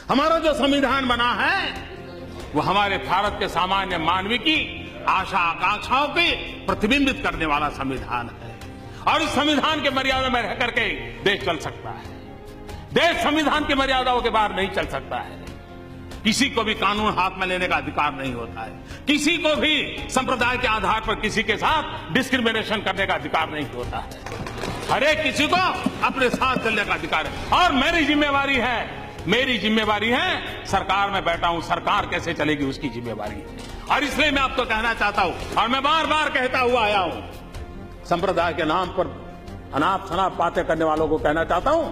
हमारा जो संविधान बना है वो हमारे भारत के सामान्य मानवी की आशा आकांक्षाओं के प्रतिबिंबित करने वाला संविधान है और इस संविधान के मर्यादा में रह करके देश चल सकता है। देश संविधान की मर्यादाओं के बाहर नहीं चल सकता है। किसी को भी कानून हाथ में लेने का अधिकार नहीं होता है। किसी को भी संप्रदाय के आधार पर किसी के साथ डिस्क्रिमिनेशन करने का अधिकार नहीं होता है। हर एक किसी को अपने साथ चलने का अधिकार है और मेरी जिम्मेवारी है सरकार में बैठा हूं, सरकार कैसे चलेगी उसकी जिम्मेवारी है। और इसलिए मैं आपको कहना चाहता हूं और मैं बार बार कहता हुआ आया हूं, संप्रदाय के नाम पर अनाप शनाप बातें करने वालों को कहना चाहता हूं,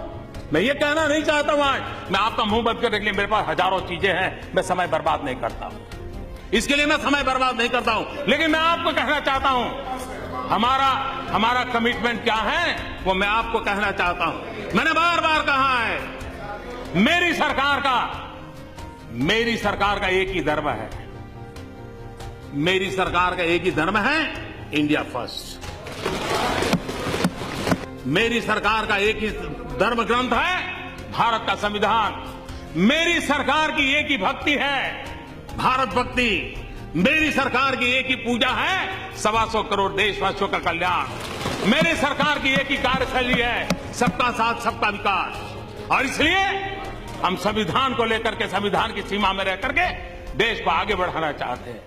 मैं ये कहना नहीं चाहता हूं आज मैं आपका मुंह बंद करने के लिए मेरे पास हजारों चीजें हैं, मैं समय बर्बाद नहीं करता हूं, इसके लिए मैं समय बर्बाद नहीं करता हूं। लेकिन मैं आपको कहना चाहता हूं हमारा कमिटमेंट क्या है वो मैं आपको कहना चाहता हूं। मैंने बार बार कहा है मेरी सरकार का एक ही धर्म है, मेरी सरकार का एक ही धर्म है इंडिया फर्स्ट। मेरी सरकार का एक ही धर्म ग्रंथ है भारत का संविधान। मेरी सरकार की एक ही भक्ति है भारत भक्ति। मेरी सरकार की एक ही पूजा है 125 करोड़ देशवासियों का कल्याण। मेरी सरकार की एक ही कार्यशैली है सबका साथ सबका विकास। और इसलिए हम संविधान को लेकर के संविधान की सीमा में रह करके देश को आगे बढ़ाना चाहते हैं।